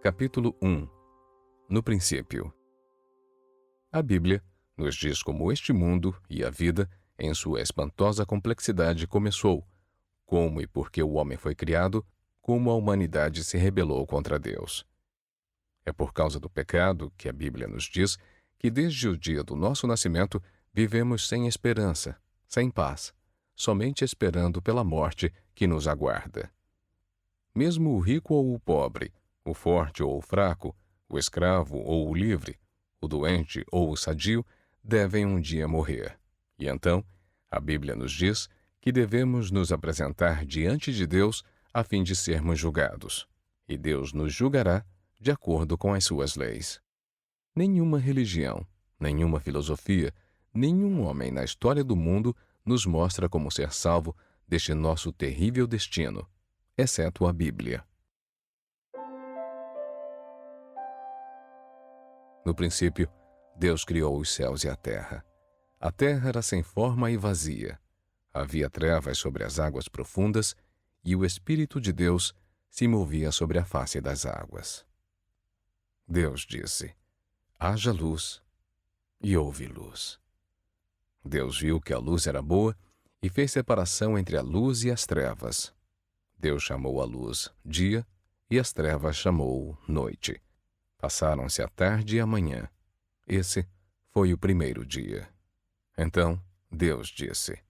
Capítulo 1. No princípio. A Bíblia nos diz como este mundo e a vida, em sua espantosa complexidade, começou, como e por que o homem foi criado, como a humanidade se rebelou contra Deus. É por causa do pecado que a Bíblia nos diz que desde o dia do nosso nascimento vivemos sem esperança, sem paz, somente esperando pela morte que nos aguarda. Mesmo o rico ou o pobre, o forte ou o fraco, o escravo ou o livre, o doente ou o sadio, devem um dia morrer. E então, a Bíblia nos diz que devemos nos apresentar diante de Deus a fim de sermos julgados. E Deus nos julgará de acordo com as suas leis. Nenhuma religião, nenhuma filosofia, nenhum homem na história do mundo nos mostra como ser salvo deste nosso terrível destino, exceto a Bíblia. No princípio, Deus criou os céus e a terra. A terra era sem forma e vazia. Havia trevas sobre as águas profundas, e o Espírito de Deus se movia sobre a face das águas. Deus disse: haja luz, e houve luz. Deus viu que a luz era boa e fez separação entre a luz e as trevas. Deus chamou a luz dia, e as trevas chamou noite. Passaram-se a tarde e a manhã. Esse foi o primeiro dia. Então Deus disse: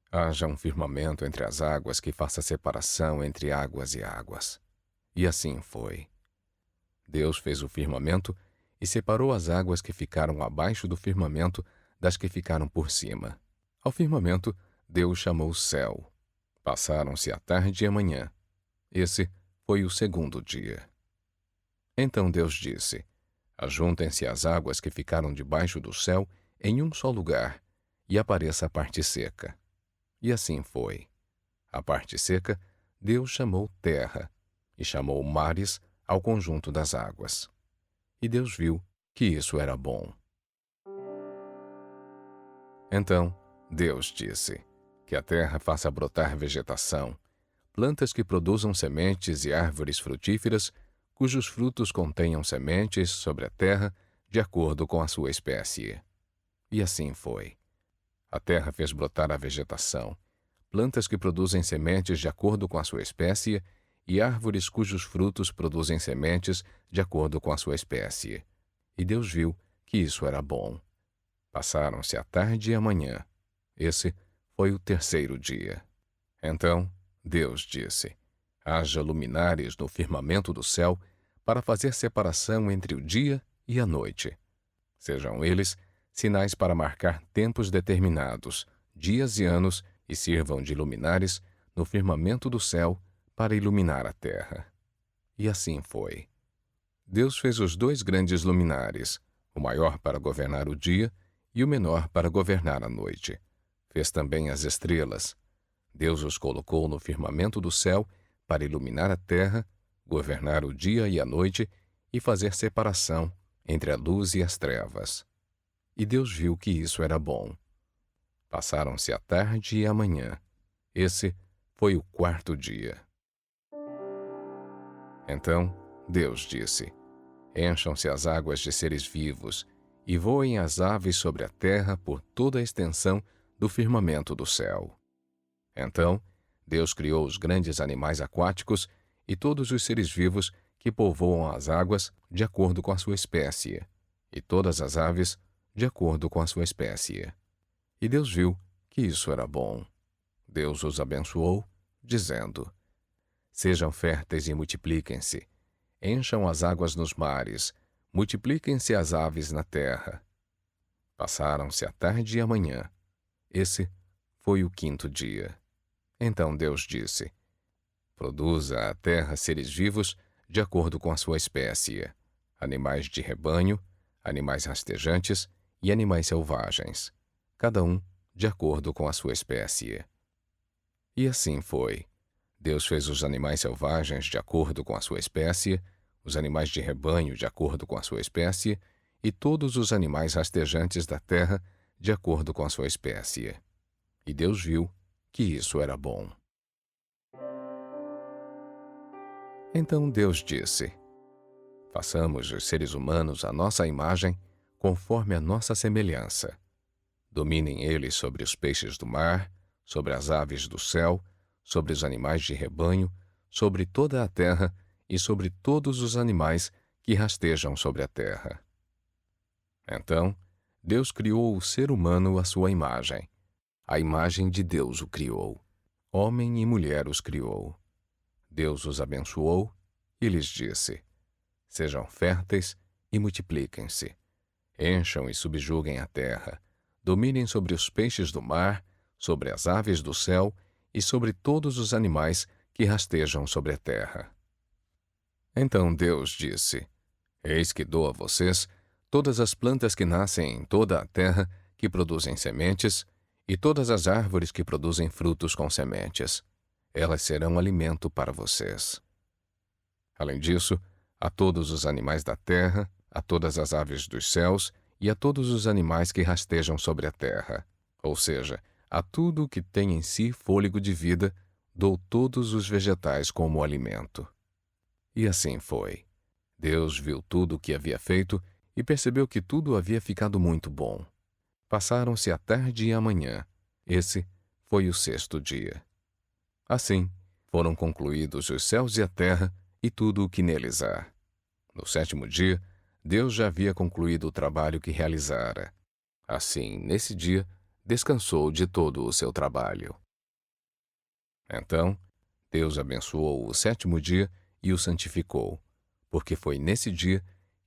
haja um firmamento entre as águas que faça separação entre águas e águas. E assim foi. Deus fez o firmamento e separou as águas que ficaram abaixo do firmamento das que ficaram por cima. Ao firmamento, Deus chamou céu. Passaram-se a tarde e a manhã. Esse foi o segundo dia. Então Deus disse: ajuntem-se as águas que ficaram debaixo do céu em um só lugar, e apareça a parte seca. E assim foi. A parte seca, Deus chamou terra, e chamou mares ao conjunto das águas. E Deus viu que isso era bom. Então Deus disse: que a terra faça brotar vegetação, plantas que produzam sementes e árvores frutíferas, cujos frutos contenham sementes sobre a terra, de acordo com a sua espécie. E assim foi. A terra fez brotar a vegetação, plantas que produzem sementes de acordo com a sua espécie, e árvores cujos frutos produzem sementes de acordo com a sua espécie. E Deus viu que isso era bom. Passaram-se a tarde e a manhã. Esse foi o terceiro dia. Então Deus disse: haja luminares no firmamento do céu para fazer separação entre o dia e a noite. Sejam eles sinais para marcar tempos determinados, dias e anos, e sirvam de luminares no firmamento do céu para iluminar a terra. E assim foi. Deus fez os dois grandes luminares, o maior para governar o dia e o menor para governar a noite. Fez também as estrelas. Deus os colocou no firmamento do céu para iluminar a terra, governar o dia e a noite e fazer separação entre a luz e as trevas. E Deus viu que isso era bom. Passaram-se a tarde e a manhã. Esse foi o quarto dia. Então Deus disse: encham-se as águas de seres vivos e voem as aves sobre a terra por toda a extensão do firmamento do céu. Então Deus criou os grandes animais aquáticos e todos os seres vivos que povoam as águas de acordo com a sua espécie, e todas as aves de acordo com a sua espécie. E Deus viu que isso era bom. Deus os abençoou, dizendo: sejam férteis e multipliquem-se, encham as águas nos mares, multipliquem-se as aves na terra. Passaram-se a tarde e a manhã. Esse foi o quinto dia. Então Deus disse: produza a terra seres vivos de acordo com a sua espécie, animais de rebanho, animais rastejantes e animais selvagens, cada um de acordo com a sua espécie. E assim foi. Deus fez os animais selvagens de acordo com a sua espécie, os animais de rebanho de acordo com a sua espécie, e todos os animais rastejantes da terra de acordo com a sua espécie. E Deus viu que isso era bom. Então Deus disse: Façamos os seres humanos à nossa imagem, conforme a nossa semelhança. Dominem eles sobre os peixes do mar, sobre as aves do céu, sobre os animais de rebanho, sobre toda a terra e sobre todos os animais que rastejam sobre a terra. Então, Deus criou o ser humano à sua imagem. A imagem de Deus o criou. Homem e mulher os criou. Deus os abençoou e lhes disse: Sejam férteis e multipliquem-se. Encham e subjuguem a terra. Dominem sobre os peixes do mar, sobre as aves do céu e sobre todos os animais que rastejam sobre a terra. Então Deus disse: Eis que dou a vocês todas as plantas que nascem em toda a terra, que produzem sementes, e todas as árvores que produzem frutos com sementes. Elas serão alimento para vocês. Além disso, a todos os animais da terra, a todas as aves dos céus e a todos os animais que rastejam sobre a terra, ou seja, a tudo que tem em si fôlego de vida, dou todos os vegetais como alimento. E assim foi. Deus viu tudo o que havia feito e percebeu que tudo havia ficado muito bom. Passaram-se a tarde e a manhã. Esse foi o sexto dia. Assim, foram concluídos os céus e a terra e tudo o que neles há. No sétimo dia, Deus já havia concluído o trabalho que realizara. Assim, nesse dia, descansou de todo o seu trabalho. Então, Deus abençoou o sétimo dia e o santificou, porque foi nesse dia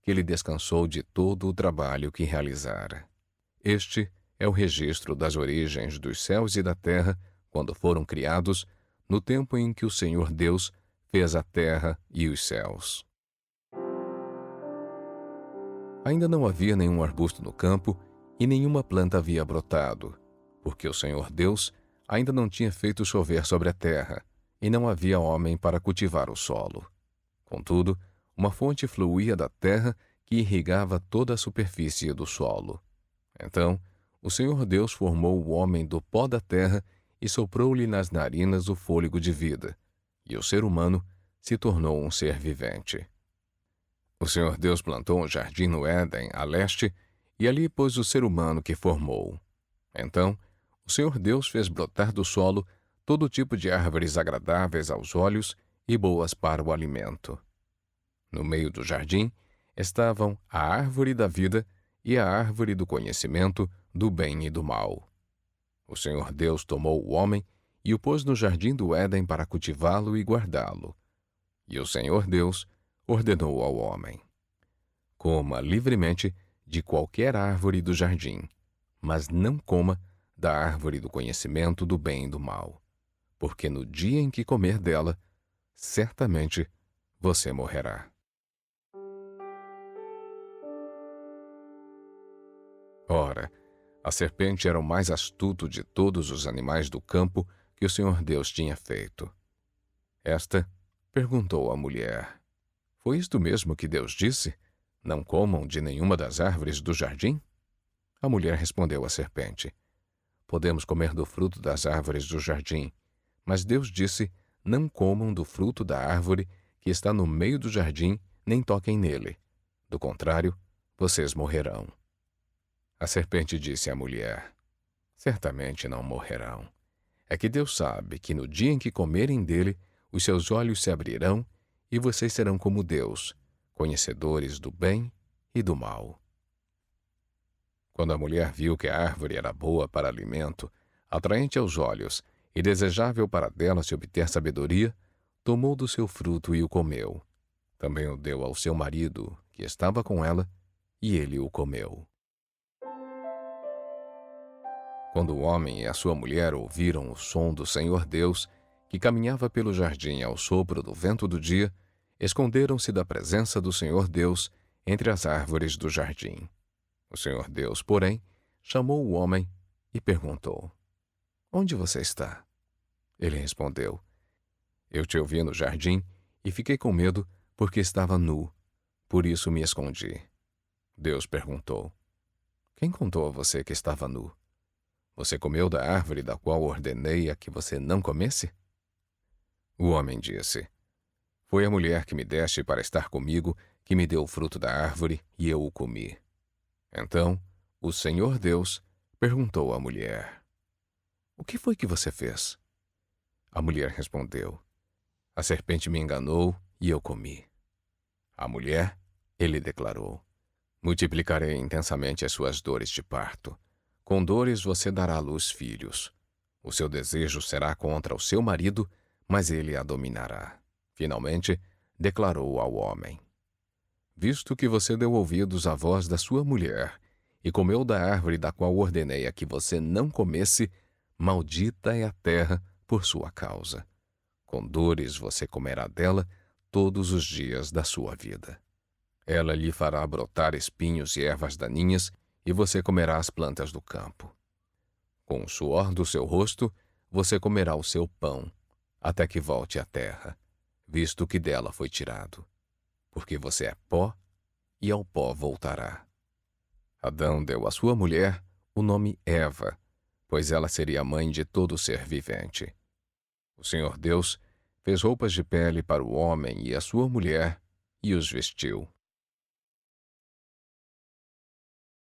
que ele descansou de todo o trabalho que realizara. Este é o registro das origens dos céus e da terra, quando foram criados, no tempo em que o Senhor Deus fez a terra e os céus. Ainda não havia nenhum arbusto no campo e nenhuma planta havia brotado, porque o Senhor Deus ainda não tinha feito chover sobre a terra, e não havia homem para cultivar o solo. Contudo, uma fonte fluía da terra que irrigava toda a superfície do solo. Então, o Senhor Deus formou o homem do pó da terra e soprou-lhe nas narinas o fôlego de vida, e o ser humano se tornou um ser vivente. O Senhor Deus plantou um jardim no Éden, a leste, e ali pôs o ser humano que formou. Então, o Senhor Deus fez brotar do solo todo tipo de árvores agradáveis aos olhos e boas para o alimento. No meio do jardim estavam a árvore da vida e a árvore do conhecimento do bem e do mal. O Senhor Deus tomou o homem e o pôs no jardim do Éden para cultivá-lo e guardá-lo. E o Senhor Deus ordenou ao homem: Coma livremente de qualquer árvore do jardim, mas não coma da árvore do conhecimento do bem e do mal, porque no dia em que comer dela, certamente você morrerá. Ora, a serpente era o mais astuto de todos os animais do campo que o Senhor Deus tinha feito. Esta perguntou à mulher: Foi isto mesmo que Deus disse? Não comam de nenhuma das árvores do jardim? A mulher respondeu à serpente: Podemos comer do fruto das árvores do jardim, mas Deus disse: Não comam do fruto da árvore que está no meio do jardim, nem toquem nele. Do contrário, vocês morrerão. A serpente disse à mulher: Certamente não morrerão. É que Deus sabe que no dia em que comerem dele, os seus olhos se abrirão e vocês serão como Deus, conhecedores do bem e do mal. Quando a mulher viu que a árvore era boa para alimento, atraente aos olhos e desejável para dela se obter sabedoria, tomou do seu fruto e o comeu. Também o deu ao seu marido, que estava com ela, e ele o comeu. Quando o homem e a sua mulher ouviram o som do Senhor Deus, que caminhava pelo jardim ao sopro do vento do dia, esconderam-se da presença do Senhor Deus entre as árvores do jardim. O Senhor Deus, porém, chamou o homem e perguntou: Onde você está? Ele respondeu: Eu te ouvi no jardim e fiquei com medo porque estava nu, por isso me escondi. Deus perguntou: Quem contou a você que estava nu? Você comeu da árvore da qual ordenei a que você não comesse? O homem disse: Foi a mulher que me deste para estar comigo que me deu o fruto da árvore e eu o comi. Então, o Senhor Deus perguntou à mulher: O que foi que você fez? A mulher respondeu: A serpente me enganou e eu comi. A mulher, ele declarou: Multiplicarei intensamente as suas dores de parto. Com dores você dará à luz filhos. O seu desejo será contra o seu marido, mas ele a dominará. Finalmente, declarou ao homem: Visto que você deu ouvidos à voz da sua mulher e comeu da árvore da qual ordenei a que você não comesse, maldita é a terra por sua causa. Com dores você comerá dela todos os dias da sua vida. Ela lhe fará brotar espinhos e ervas daninhas, e você comerá as plantas do campo. Com o suor do seu rosto, você comerá o seu pão, até que volte à terra, visto que dela foi tirado. Porque você é pó, e ao pó voltará. Adão deu à sua mulher o nome Eva, pois ela seria a mãe de todo ser vivente. O Senhor Deus fez roupas de pele para o homem e a sua mulher, e os vestiu.